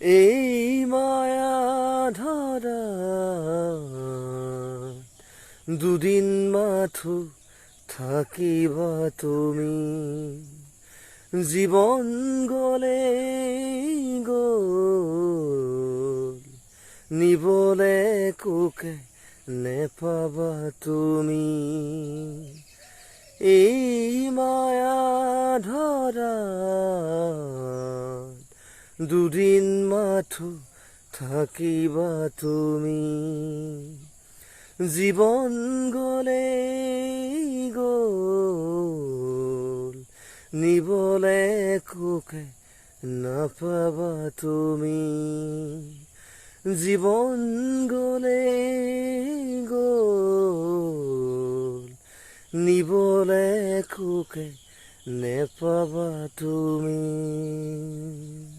এই মায়া ধৰা দুদিন মাথো থাকিবা তুমি, জীৱন গলে গল নিবলে কোকে নেপাবা তুমি। এই মায়া ধৰা দুদিন মাথো থাকিবা তুমি, জীৱন গলে গল নিবলে কোকে নাপাবা তুমি। জীৱন গলে গল নিবলে কোকে নেপাবা তুমি।